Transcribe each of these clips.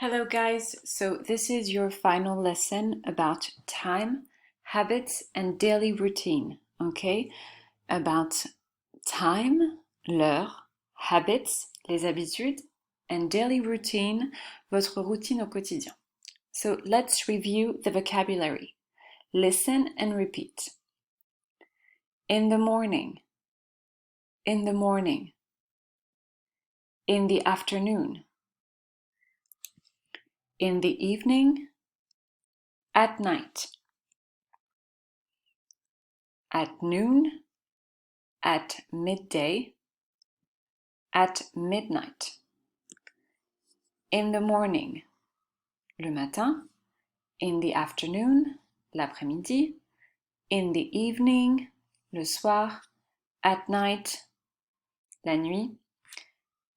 Hello guys, so this is your final lesson about time, habits and daily routine, okay? About time, l'heure, habits, les habitudes, and daily routine, votre routine au quotidien. So let's review the vocabulary. Listen and repeat. In the morning, in the morning, in the afternoon, in the evening, at night, at noon, at midday, at midnight. In the morning, le matin. In the afternoon, l'après-midi. In the evening, le soir. At night, la nuit.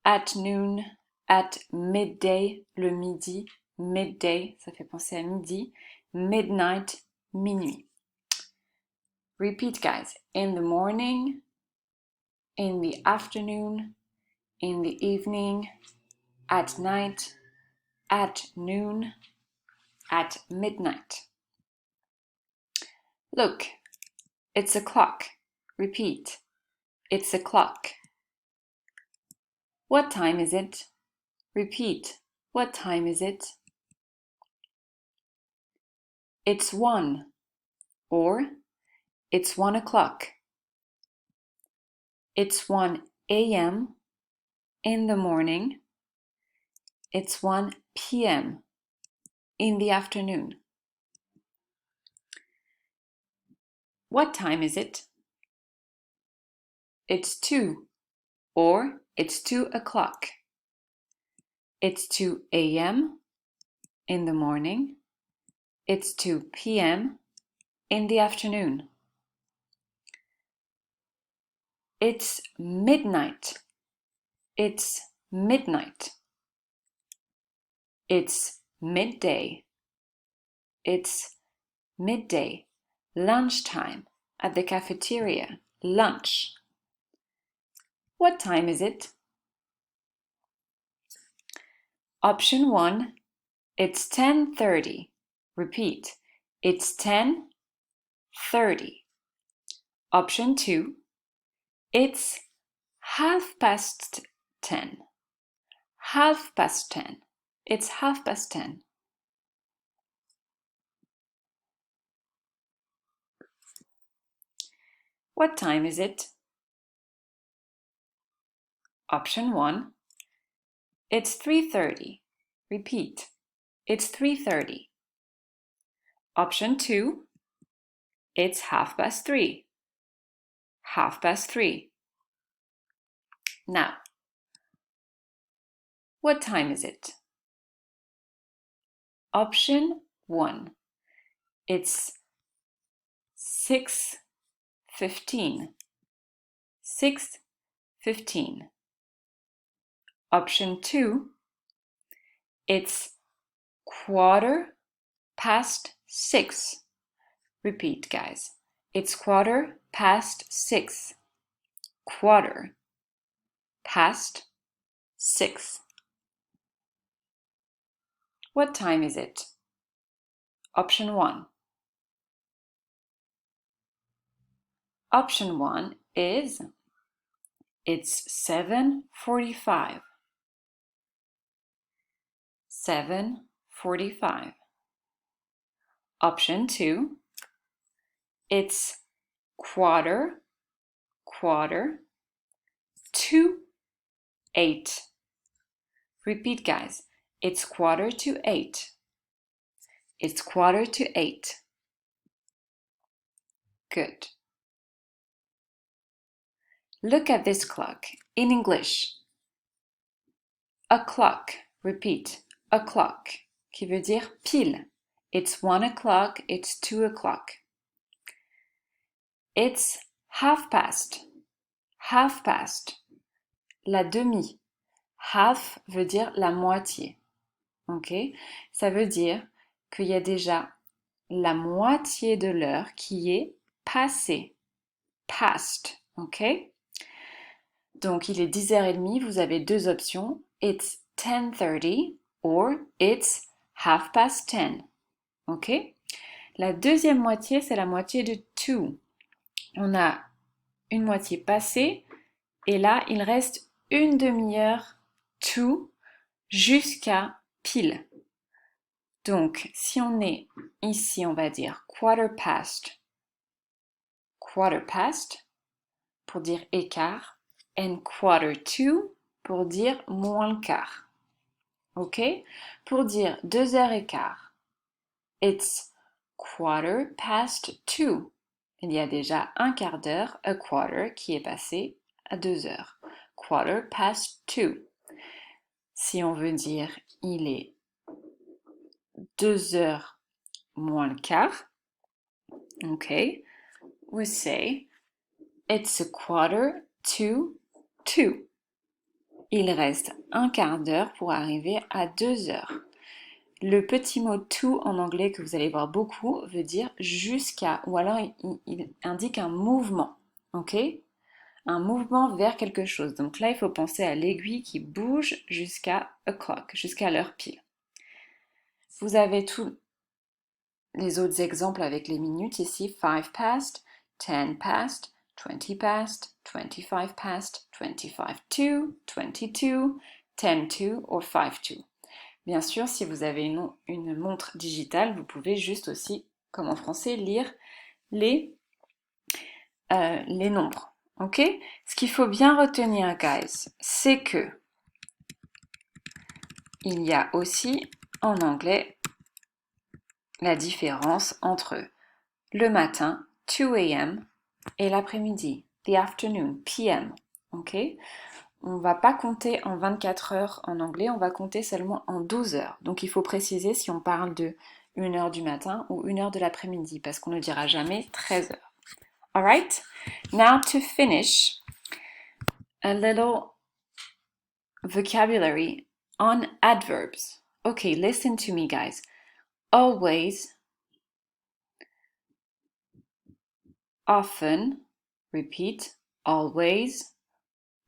At noon, at midday, le midi. Midday, ça fait penser à midi. Midnight, minuit. Repeat, guys. In the morning, in the afternoon, in the evening, at night, at noon, at midnight. Look, it's a clock. Repeat, it's a clock. What time is it? Repeat, what time is it? It's 1, or it's 1 o'clock. It's 1 a.m. in the morning. It's 1 p.m. in the afternoon. What time is it? It's 2, or it's 2 o'clock. It's 2 a.m. in the morning. It's 2 p.m. in the afternoon. It's midnight. It's midnight. It's midday. It's midday. Lunchtime at the cafeteria. Lunch. What time is it? Option 1, it's 10:30. Repeat, it's 10:30. Option 2, it's 10:30. 10:30. It's 10:30. What time is it? Option 1, it's 3:30. Repeat, it's 3:30. Option 2, it's 3:30. 3:30. Now, what time is it? Option 1, it's 6:15. 6:15. Option 2, it's 6:15. Repeat, guys. It's 6:15. 6:15. What time is it? Option 1. Option 1 is it's 7:45. 7:45. Option 2, it's quarter to 8. Repeat, guys. It's 7:45. It's 7:45. Good. Look at this clock. In English, a clock. Repeat, a clock, qui veut dire pile. It's 1 o'clock, it's 2 o'clock. It's half past. Half past. La demi. Half veut dire la moitié. Ok? Ça veut dire qu'il y a déjà la moitié de l'heure qui est passée. Past. Ok? Donc, il est 10h30, vous avez deux options. It's 10:30 or it's 10:30. Ok? La deuxième moitié, c'est la moitié de to. On a une moitié passée et là, il reste une demi-heure to jusqu'à pile. Donc, si on est ici, on va dire quarter past pour dire écart, and quarter to pour dire moins le quart. Ok? Pour dire 2h15, it's 2:15. Il y a déjà un quart d'heure, a quarter, qui est passé à 2h. 2:15. Si on veut dire il est 2h moins le quart, ok, we say it's 1:45. Il reste un quart d'heure pour arriver à 2h. Le petit mot to en anglais que vous allez voir beaucoup veut dire jusqu'à, ou alors il indique un mouvement, ok? Un mouvement vers quelque chose. Donc là, il faut penser à l'aiguille qui bouge jusqu'à o'clock, jusqu'à l'heure pile. Vous avez tous les autres exemples avec les minutes ici, 5 past, 10 past, 20 past, 25 past, 25 to, 22, 10 to or 5 to. Bien sûr, si vous avez une montre digitale, vous pouvez juste aussi, comme en français, lire les nombres. Ok? Ce qu'il faut bien retenir, guys, c'est que il y a aussi en anglais la différence entre le matin, 2 a.m., et l'après-midi, the afternoon, p.m. Ok? On ne va pas compter en 24 heures en anglais, on va compter seulement en 12 heures. Donc il faut préciser si on parle de 1 heure du matin ou 1 heure de l'après-midi, parce qu'on ne dira jamais 13 heures. Alright? Now to finish, a little vocabulary on adverbs. Okay, listen to me, guys. Always, often, repeat, always,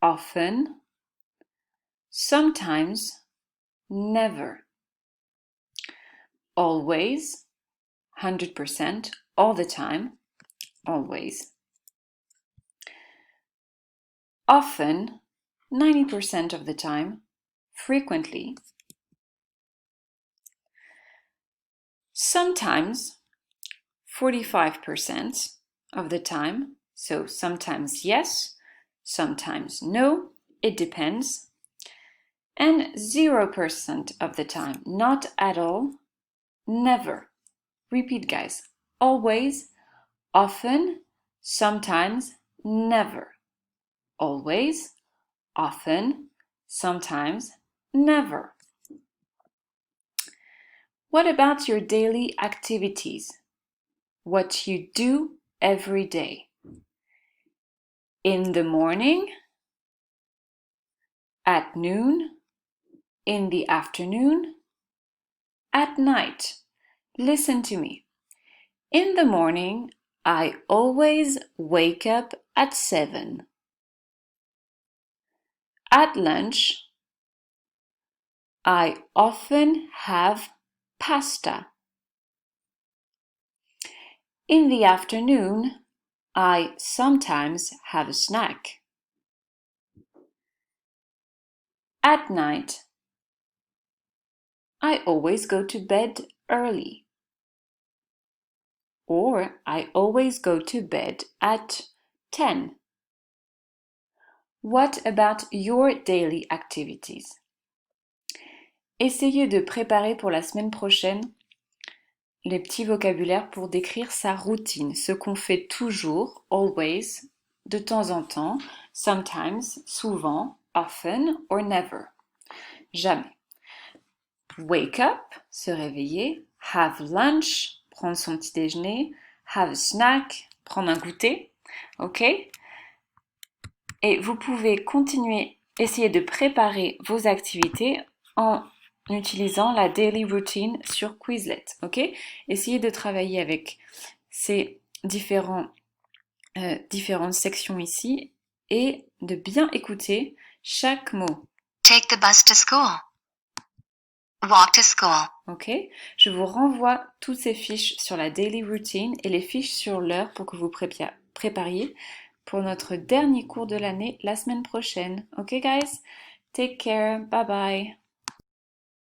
often, sometimes, never. Always, 100%, all the time, always. Often, 90% of the time, frequently. Sometimes, 45% of the time, so sometimes yes, sometimes no, it depends. And 0% of the time, not at all, never. Repeat, guys. Always, often, sometimes, never. Always, often, sometimes, never. What about your daily activities? What you do every day? In the morning, at noon, in the afternoon, at night. Listen to me. In the morning, I always wake up at 7. At lunch, I often have pasta. In the afternoon, I sometimes have a snack. At night, I always go to bed early. Or I always go to bed at 10. What about your daily activities? Essayez de préparer pour la semaine prochaine les petits vocabulaires pour décrire sa routine, ce qu'on fait toujours, always, de temps en temps, sometimes, souvent, often or never. Jamais. Wake up, se réveiller, have lunch, prendre son petit déjeuner, have a snack, prendre un goûter, ok? Et vous pouvez continuer, essayer de préparer vos activités en utilisant la daily routine sur Quizlet, ok? Essayez de travailler avec ces différentes sections ici et de bien écouter chaque mot. Take the bus to school. Walk to school. Ok? Je vous renvoie toutes ces fiches sur la daily routine et les fiches sur l'heure pour que vous prépariez pour notre dernier cours de l'année la semaine prochaine. Ok, guys? Take care. Bye bye.